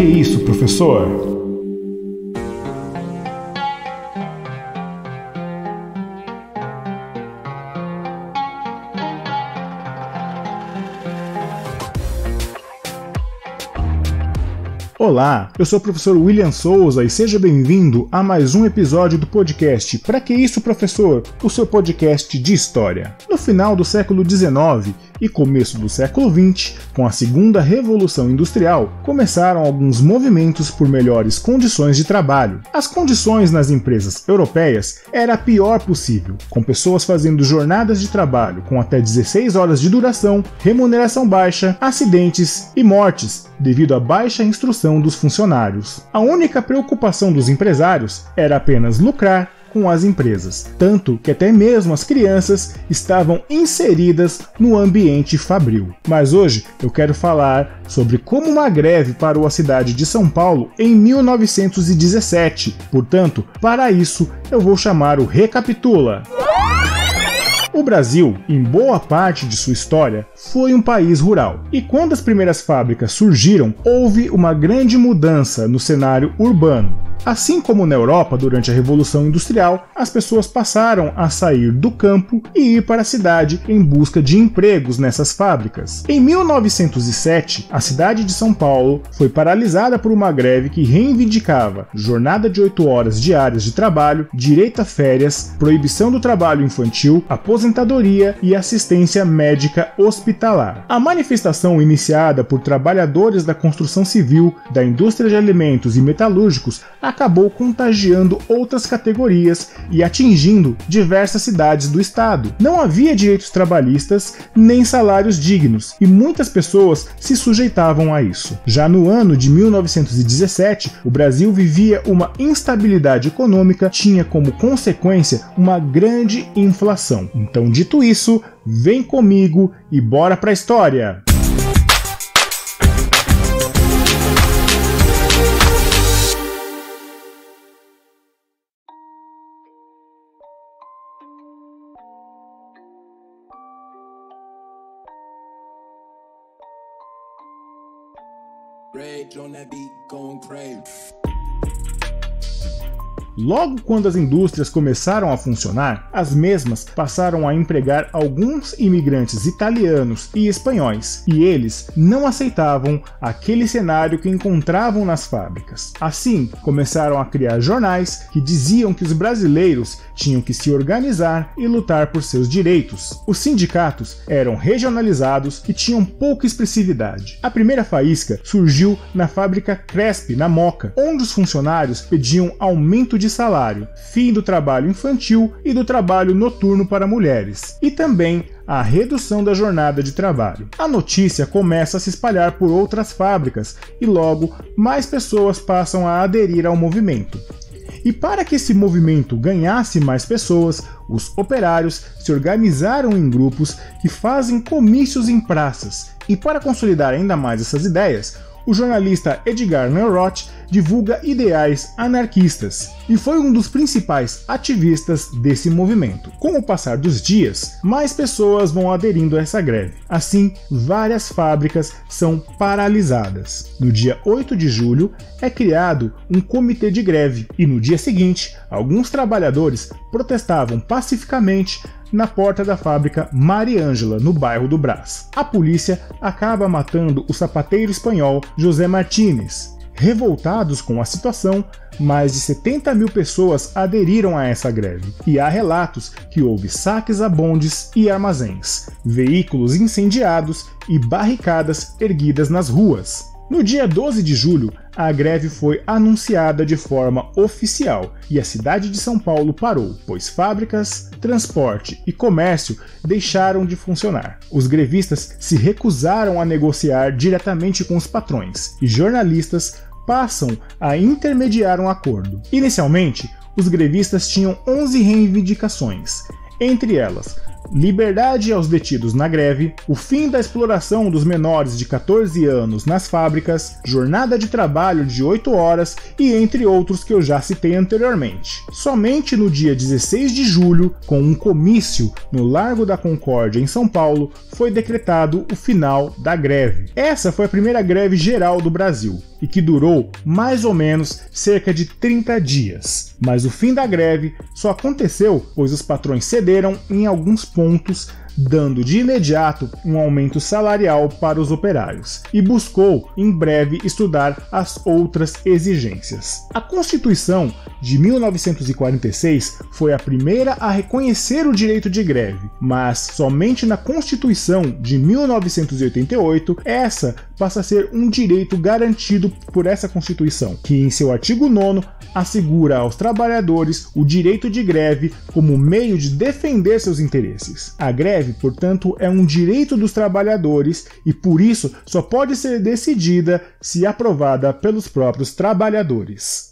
que isso, professor? Olá, eu sou o professor William Souza e seja bem-vindo a mais um episódio do podcast Pra que isso, professor? O seu podcast de história. No final do século XIX e começo do século XX, com a segunda Revolução Industrial, começaram alguns movimentos por melhores condições de trabalho. As condições nas empresas europeias era a pior possível, com pessoas fazendo jornadas de trabalho com até 16 horas de duração, remuneração baixa, acidentes e mortes devido à baixa instrução dos funcionários. A única preocupação dos empresários era apenas lucrar com as empresas, tanto que até mesmo as crianças estavam inseridas no ambiente fabril. Mas hoje eu quero falar sobre como uma greve parou a cidade de São Paulo em 1917. Portanto, para isso eu vou chamar o Recapitula. O Brasil, em boa parte de sua história, foi um país rural. E quando as primeiras fábricas surgiram, houve uma grande mudança no cenário urbano. Assim como na Europa durante a Revolução Industrial, as pessoas passaram a sair do campo e ir para a cidade em busca de empregos nessas fábricas. Em 1907, a cidade de São Paulo foi paralisada por uma greve que reivindicava jornada de 8 horas diárias de trabalho, direito a férias, proibição do trabalho infantil, aposentadoria e assistência médica hospitalar. A manifestação iniciada por trabalhadores da construção civil, da indústria de alimentos e metalúrgicos acabou contagiando outras categorias e atingindo diversas cidades do estado. Não havia direitos trabalhistas nem salários dignos e muitas pessoas se sujeitavam a isso. Já no ano de 1917, o Brasil vivia uma instabilidade econômica, tinha como consequência uma grande inflação. Então, dito isso, vem comigo e bora pra história! Logo quando as indústrias começaram a funcionar, as mesmas passaram a empregar alguns imigrantes italianos e espanhóis, e eles não aceitavam aquele cenário que encontravam nas fábricas. Assim, começaram a criar jornais que diziam que os brasileiros tinham que se organizar e lutar por seus direitos. Os sindicatos eram regionalizados e tinham pouca expressividade. A primeira faísca surgiu na fábrica Cresp, na Moca, onde os funcionários pediam aumento de salário, fim do trabalho infantil e do trabalho noturno para mulheres, e também a redução da jornada de trabalho. A notícia começa a se espalhar por outras fábricas e logo mais pessoas passam a aderir ao movimento. E para que esse movimento ganhasse mais pessoas, os operários se organizaram em grupos que fazem comícios em praças. E para consolidar ainda mais essas ideias, o jornalista Edgar Neurot divulga ideais anarquistas e foi um dos principais ativistas desse movimento. Com o passar dos dias, mais pessoas vão aderindo a essa greve. Assim, várias fábricas são paralisadas. No dia 8 de julho, é criado um comitê de greve e no dia seguinte, alguns trabalhadores protestavam pacificamente na porta da fábrica Mariângela, no bairro do Brás. A polícia acaba matando o sapateiro espanhol José Martínez. Revoltados com a situação, mais de 70 mil pessoas aderiram a essa greve, e há relatos que houve saques a bondes e armazéns, veículos incendiados e barricadas erguidas nas ruas. No dia 12 de julho, a greve foi anunciada de forma oficial e a cidade de São Paulo parou, pois fábricas, transporte e comércio deixaram de funcionar. Os grevistas se recusaram a negociar diretamente com os patrões e jornalistas passam a intermediar um acordo. Inicialmente, os grevistas tinham 11 reivindicações, entre elas liberdade aos detidos na greve, o fim da exploração dos menores de 14 anos nas fábricas, jornada de trabalho de 8 horas e entre outros que eu já citei anteriormente. Somente no dia 16 de julho, com um comício no Largo da Concórdia em São Paulo, foi decretado o final da greve. Essa foi a primeira greve geral do Brasil. e que durou mais ou menos cerca de 30 dias. Mas o fim da greve só aconteceu pois os patrões cederam em alguns pontos, dando de imediato um aumento salarial para os operários, e buscou em breve estudar as outras exigências. A Constituição de 1946 foi a primeira a reconhecer o direito de greve, mas somente na Constituição de 1988 essa passa a ser um direito garantido por essa Constituição, que em seu artigo 9º assegura aos trabalhadores o direito de greve como meio de defender seus interesses. A greve, portanto, é um direito dos trabalhadores e por isso só pode ser decidida se aprovada pelos próprios trabalhadores.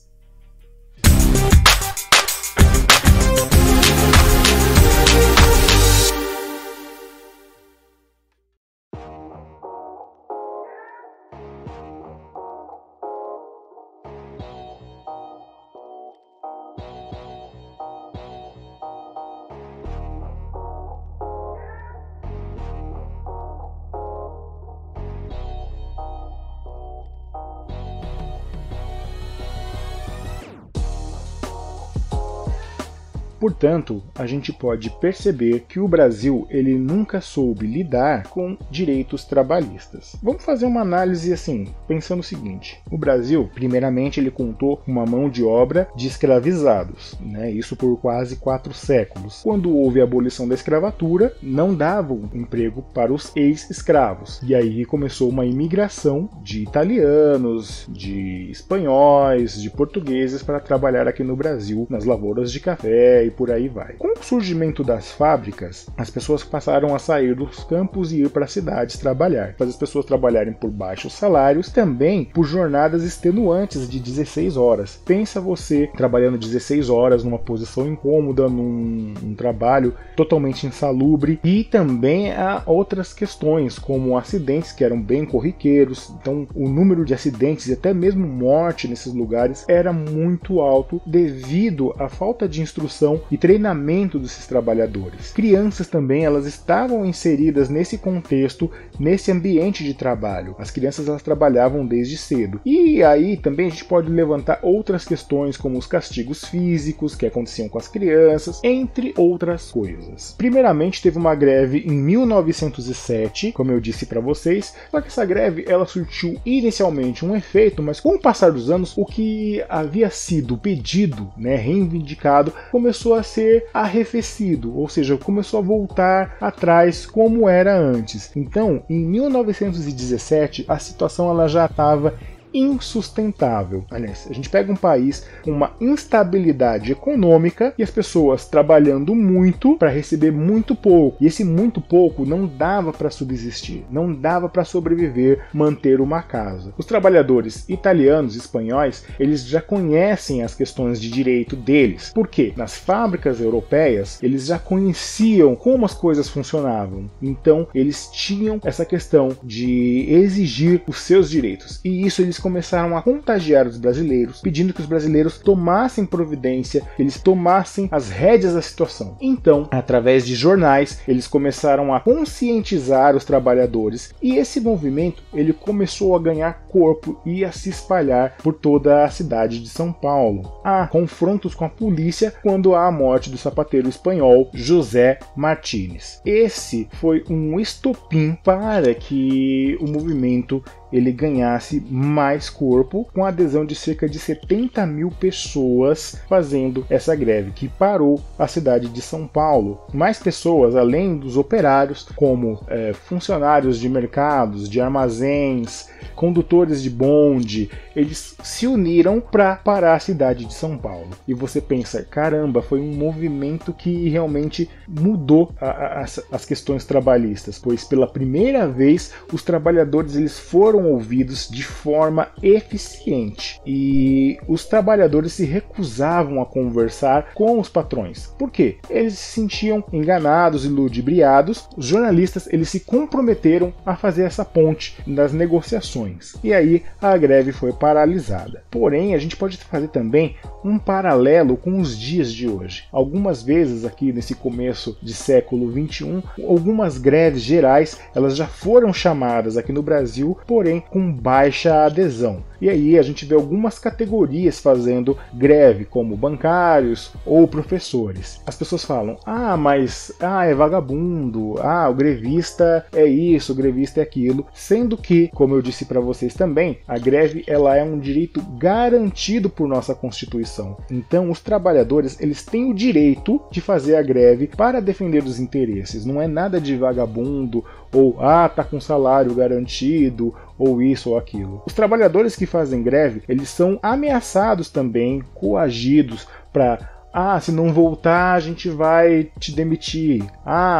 Portanto, a gente pode perceber que o Brasil ele nunca soube lidar com direitos trabalhistas. Vamos fazer uma análise assim, pensando o seguinte: o Brasil, primeiramente, ele contou com uma mão de obra de escravizados, isso por quase 4 séculos. Quando houve a abolição da escravatura, não davam emprego para os ex-escravos. E aí começou uma imigração de italianos, de espanhóis, de portugueses para trabalhar aqui no Brasil, nas lavouras de café e por aí vai. Com o surgimento das fábricas, as pessoas passaram a sair dos campos e ir para as cidades trabalhar. Faz as pessoas trabalharem por baixos salários, também por jornadas extenuantes de 16 horas. Pensa você trabalhando 16 horas numa posição incômoda, num trabalho totalmente insalubre, e também há outras questões, como acidentes que eram bem corriqueiros. Então o número de acidentes e até mesmo morte nesses lugares era muito alto devido à falta de instrução e treinamento desses trabalhadores. Crianças também, elas estavam inseridas nesse contexto, nesse ambiente de trabalho. As crianças, elas trabalhavam desde cedo. E aí também a gente pode levantar outras questões, como os castigos físicos que aconteciam com as crianças, entre outras coisas. Primeiramente, teve uma greve em 1907, como eu disse para vocês, só que essa greve, ela surtiu inicialmente um efeito, mas com o passar dos anos, o que havia sido pedido, reivindicado, começou a ser arrefecido, ou seja, começou a voltar atrás como era antes. Então, em 1917, a situação ela já estava insustentável. Aliás, a gente pega um país com uma instabilidade econômica e as pessoas trabalhando muito para receber muito pouco. E esse muito pouco não dava para subsistir, não dava para sobreviver, manter uma casa. Os trabalhadores italianos e espanhóis, eles já conhecem as questões de direito deles. Por quê? Nas fábricas europeias, eles já conheciam como as coisas funcionavam. Então, eles tinham essa questão de exigir os seus direitos. E isso eles começaram a contagiar os brasileiros, pedindo que os brasileiros tomassem providência, eles tomassem as rédeas da situação. Então, através de jornais, eles começaram a conscientizar os trabalhadores e esse movimento ele começou a ganhar corpo e a se espalhar por toda a cidade de São Paulo. Há confrontos com a polícia quando há a morte do sapateiro espanhol José Martínez. Esse foi um estopim para que o movimento ele ganhasse mais corpo, com a adesão de cerca de 70 mil pessoas fazendo essa greve, que parou a cidade de São Paulo. Mais pessoas, além dos operários, como funcionários de mercados, de armazéns, condutores de bonde, eles se uniram para parar a cidade de São Paulo. E você pensa, caramba, foi um movimento que realmente mudou as questões trabalhistas, pois pela primeira vez os trabalhadores eles foram ouvidos de forma eficiente e os trabalhadores se recusavam a conversar com os patrões. Por quê? Eles se sentiam enganados e ludibriados. Os jornalistas eles se comprometeram a fazer essa ponte nas negociações e aí a greve foi paralisada. Porém, a gente pode fazer também um paralelo com os dias de hoje. Algumas vezes aqui nesse começo de século 21, algumas greves gerais elas já foram chamadas aqui no Brasil, porém com baixa adesão. E aí a gente vê algumas categorias fazendo greve, como bancários ou professores. As pessoas falam, mas é vagabundo, o grevista é isso, o grevista é aquilo, sendo que, como eu disse para vocês também, a greve ela é um direito garantido por nossa Constituição. Então os trabalhadores eles têm o direito de fazer a greve para defender os interesses, não é nada de vagabundo ou tá com salário garantido ou isso ou aquilo. Os trabalhadores que fazem greve, eles são ameaçados também, coagidos para se não voltar, a gente vai te demitir.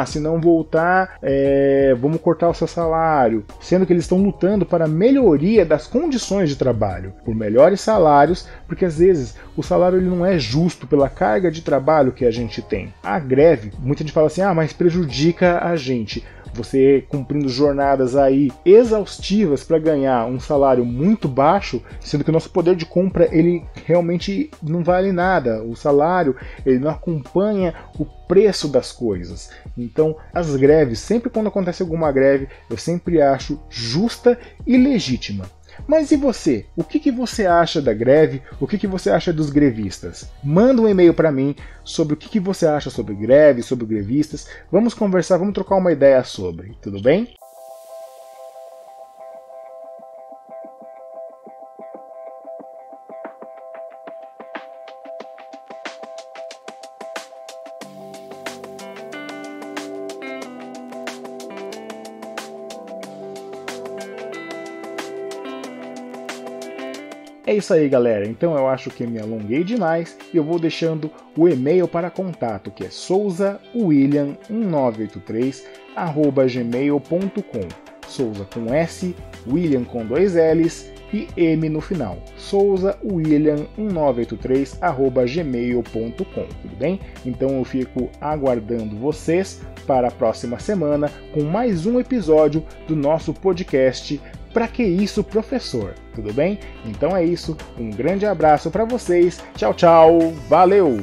Se não voltar, vamos cortar o seu salário. Sendo que eles estão lutando para a melhoria das condições de trabalho, por melhores salários, porque às vezes o salário ele não é justo pela carga de trabalho que a gente tem. A greve, muita gente fala assim, mas prejudica a gente. Você cumprindo jornadas aí exaustivas para ganhar um salário muito baixo, sendo que o nosso poder de compra ele realmente não vale nada. O salário ele não acompanha o preço das coisas. Então, as greves, sempre quando acontece alguma greve, eu sempre acho justa e legítima. Mas e você? O que você acha da greve? O que você acha dos grevistas? Manda um e-mail para mim sobre o que você acha sobre greve, sobre grevistas. Vamos conversar, vamos trocar uma ideia sobre, tudo bem? É isso aí, galera. Então eu acho que me alonguei demais e eu vou deixando o e-mail para contato, que é souzawilliam1983@gmail.com. Souza com S, William com 2 L's e M no final. souzawilliam1983@gmail.com, tudo bem? Então eu fico aguardando vocês para a próxima semana com mais um episódio do nosso podcast Pra Que Isso, Professor? Tudo bem? Então é isso, um grande abraço para vocês, tchau, tchau, valeu!